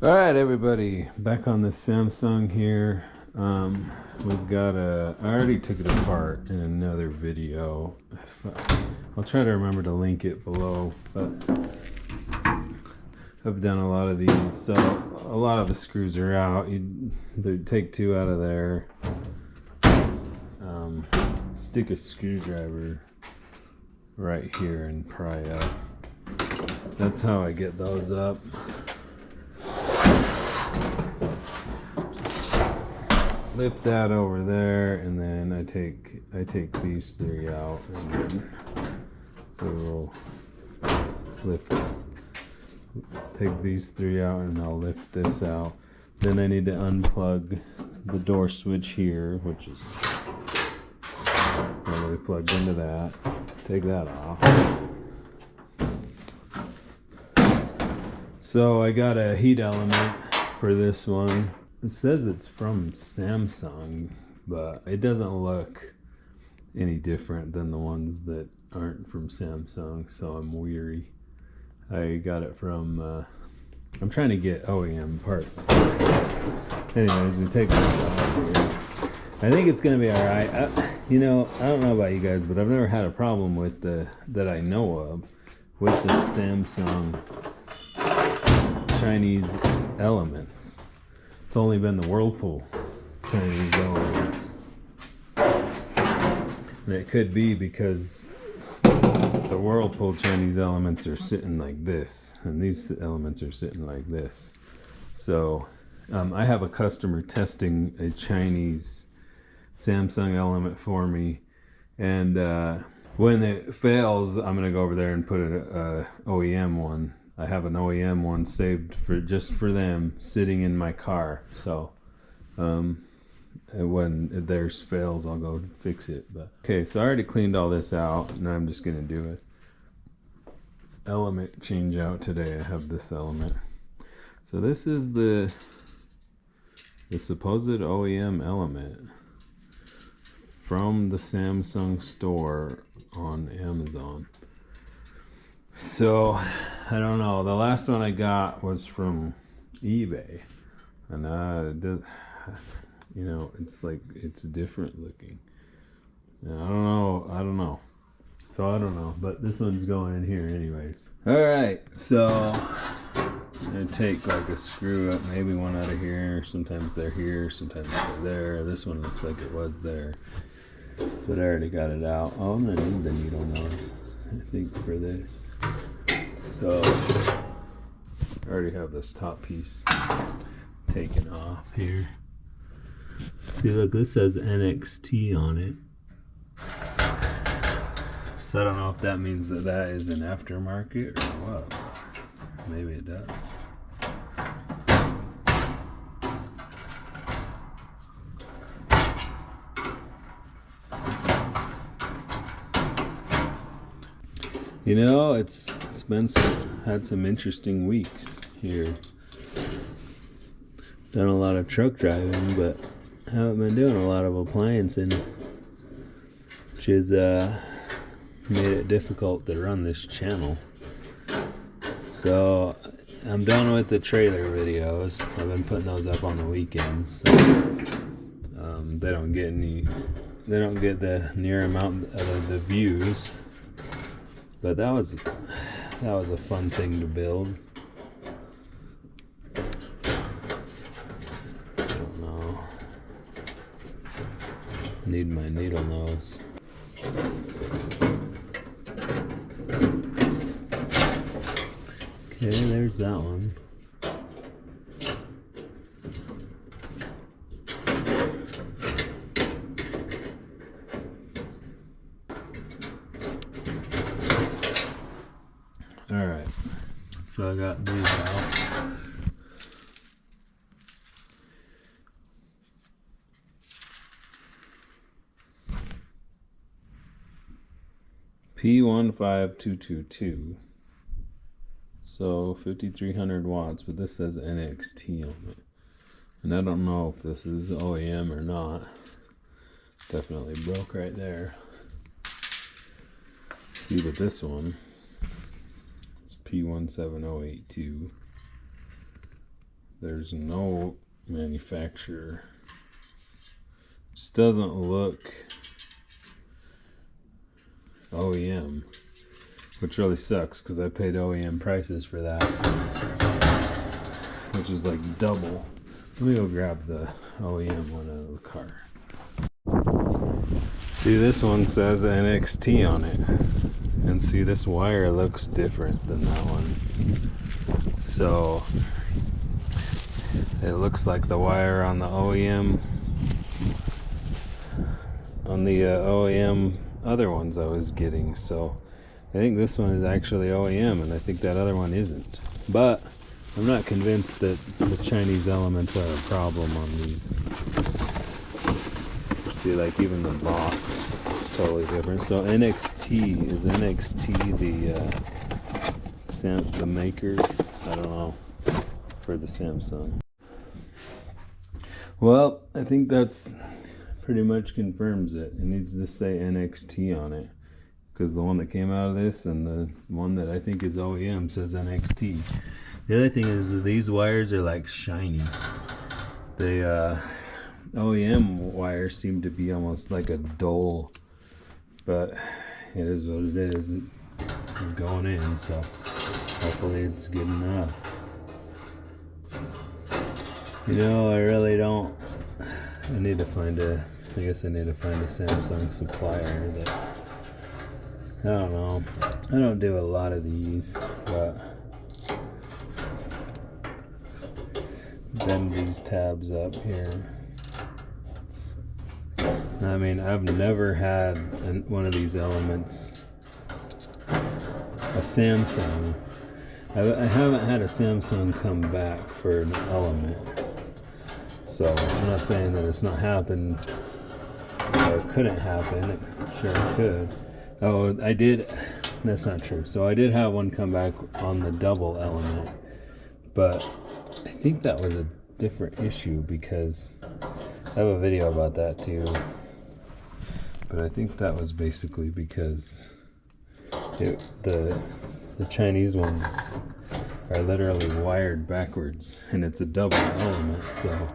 All right, everybody, back on the Samsung here. We've got I already took it apart in another video. I'll try to remember to link it below, but I've done a lot of these, so a lot of the screws are out. You'd take two out of there, stick a screwdriver right here and pry up. That's how I get those up. Lift that over there, and then I take these three out, and then we'll take these three out, and I'll lift this out. Then I need to unplug the door switch here, which is already plugged into that. Take that off. So I got a heat element for this one. It says it's from Samsung, but it doesn't look any different than the ones that aren't from Samsung, so I'm weary. I got it from, I'm trying to get OEM parts. Anyways, we take this out here. I think it's going to be alright. I don't know about you guys, but I've never had a problem with that I know of, with the Samsung Chinese elements. It's only been the Whirlpool Chinese elements. And it could be because the Whirlpool Chinese elements are sitting like this, and these elements are sitting like this. So I have a customer testing a Chinese Samsung element for me, and when it fails, I'm gonna go over there and put a OEM one. I have an OEM one saved just for them, sitting in my car. So when theirs fails, I'll go fix it. But okay, so I already cleaned all this out, and I'm just gonna do an element change out today. I have this element. So this is the supposed OEM element from the Samsung store on Amazon. So I don't know. The last one I got was from eBay, and it's different looking. And I don't know. So I don't know. But this one's going in here anyways. All right. So I'm gonna take like a screw up, maybe one out of here. Sometimes they're here, sometimes they're there. This one looks like it was there, but I already got it out. Oh, I'm gonna need the needle nose, I think, for this. So I already have this top piece taken off here. See, look, this says NXT on it. So I don't know if that means that is an aftermarket or what. Maybe it does. You know, it's been had some interesting weeks here. Done a lot of truck driving, but haven't been doing a lot of appliancing, which has made it difficult to run this channel. So I'm done with the trailer videos. I've been putting those up on the weekends, so they don't get the near amount of the views. But that was a fun thing to build. I don't know. Need my needle nose. Okay, there's that one. Alright, so I got these out. P15222. So 5300 watts, but this says NXT on it. And I don't know if this is OEM or not. Definitely broke right there. See, but this one is P17082. there's no manufacturer. Just doesn't look OEM, which really sucks because I paid OEM prices for that, which is like double. Let me go grab the OEM one out of the car. See, this one says NXT on it, and see, this wire looks different than that one. So it looks like the wire on the OEM other ones I was getting. So I think this one is actually OEM, and I think that other one isn't. But I'm not convinced that the Chinese elements are a problem on these. See, like even the box is totally different. So NXT, is NXT the maker? I don't know, for the Samsung. Well, I think that's pretty much confirms it. It needs to say NXT on it, because the one that came out of this and the one that I think is OEM says NXT. The other thing is that these wires are like shiny. The OEM wires seem to be almost like a dull, but it is what it is. This is going in, so hopefully it's good enough. You know, I really don't. I need to find I guess I need to find a Samsung supplier that, I don't know. I don't do a lot of these, but bend these tabs up here. I mean, I've never had one of these elements, a Samsung. I haven't had a Samsung come back for an element. So I'm not saying that it's not happened or it couldn't happen. It sure could. Oh, I did. That's not true. So I did have one come back on the double element, but I think that was a different issue because I have a video about that too. But I think that was basically because the Chinese ones are literally wired backwards, and it's a double element, so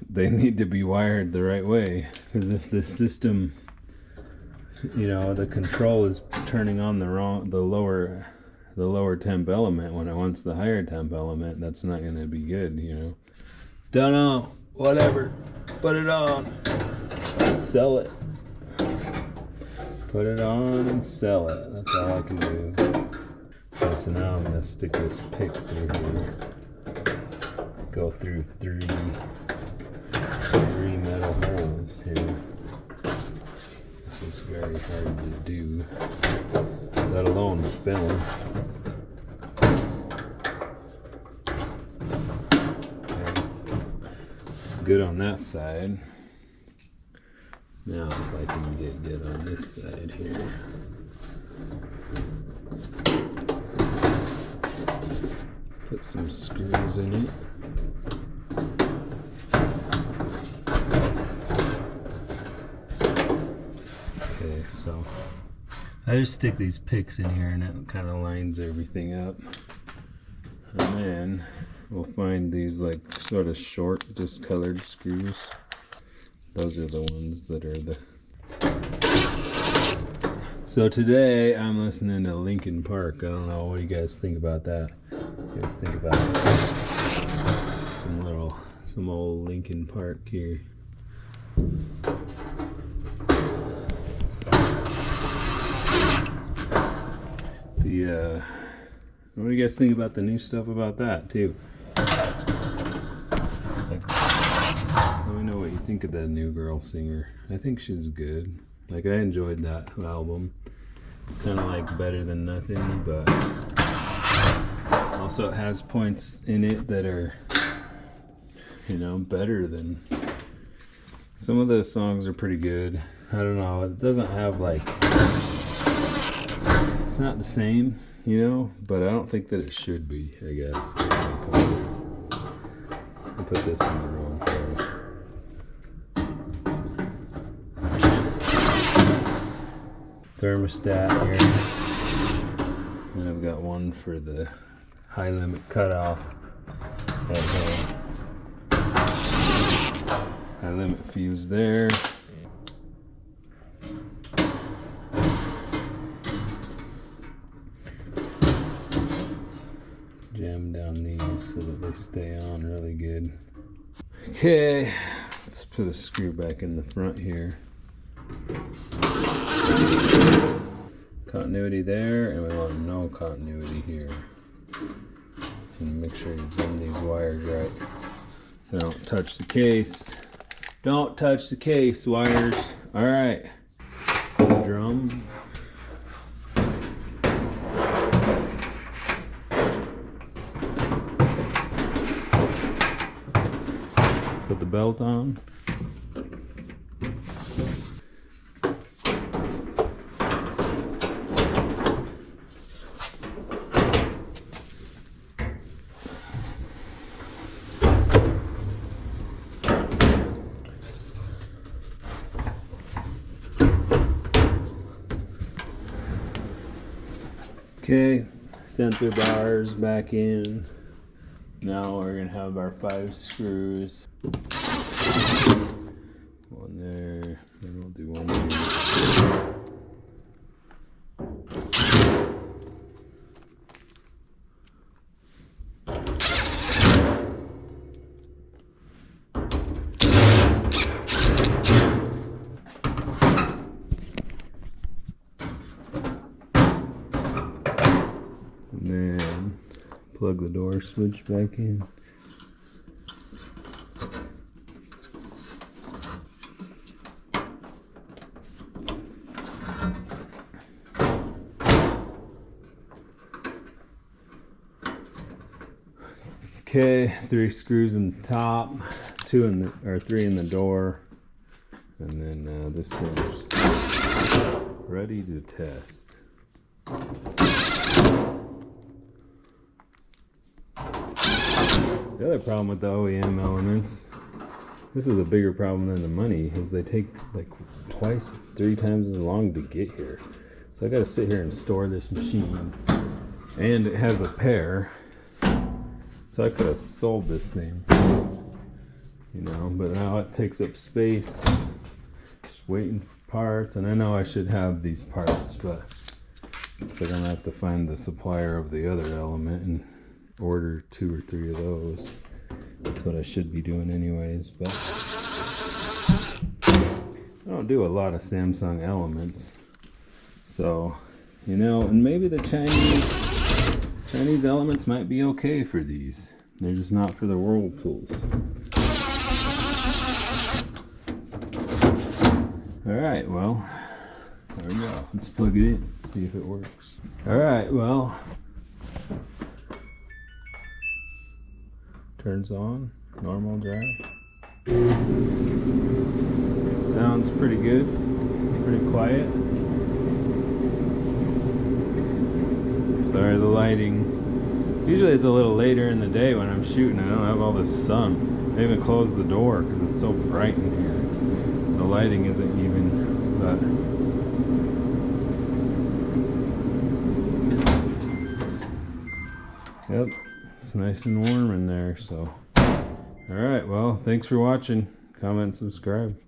they need to be wired the right way. Because if the system, you know, the control is turning on the lower temp element when it wants the higher temp element, that's not going to be good, you know. Don't know, whatever, put it on, sell it. Put it on and sell it. That's all I can do. Okay, so now I'm going to stick this pick through here. Go through three metal holes here. This is very hard to do, let alone film. Okay. Good on that side. Now if I can get good on this side here. Put some screws in it. Okay, so I just stick these picks in here and it kind of lines everything up. And then we'll find these like sort of short discolored screws. Those are the ones that are the... So today I'm listening to Linkin Park. I don't know, what do you guys think about that? You guys think about some old Linkin Park here. What do you guys think about the new stuff about that too? Let me know what you think of that new girl singer. I think she's good. Like, I enjoyed that album. It's kind of like Better Than Nothing, but also it has points in it that are, you know, better than... Some of the songs are pretty good. I don't know, it doesn't have like... It's not the same, you know, but I don't think that it should be, I guess. I'll put this in the wrong place. Thermostat here, and I've got one for the high limit cutoff. That high limit fuse there. Jam down these so that they stay on really good. Okay, let's put a screw back in the front here. Continuity there, and we want no continuity here. And make sure you bend these wires right. So don't touch the case. Don't touch the case, wires. Alright. Drum. Put the belt on. Okay, sensor bars back in. Now we're gonna have our 5 screws. One there, then we'll do one here. And then plug the door switch back in. Okay, 3 screws in the top, 2 in the, or 3 in the door, and then this thing's ready to test. The other problem with the OEM elements, this is a bigger problem than the money, is they take like 2, 3 times as long to get here. So I gotta sit here and store this machine, and it has a pair. So I could have sold this thing, you know, but now it takes up space. Just waiting for parts, and I know I should have these parts, but so I'm gonna have to find the supplier of the other element and order 2 or 3 of those. That's what I should be doing anyways, but I don't do a lot of Samsung elements. So, you know, and maybe the Chinese elements might be okay for these. They're just not for the Whirlpools. Alright, well, there we go. Let's plug it in, see if it works. Alright, well, turns on, normal drive. Sounds pretty good, pretty quiet. Sorry, the lighting. Usually it's a little later in the day when I'm shooting. I don't have all this sun. I even closed the door because it's so bright in here. The lighting isn't even, but yep, it's nice and warm in there. So, all right. Well, thanks for watching. Comment, subscribe.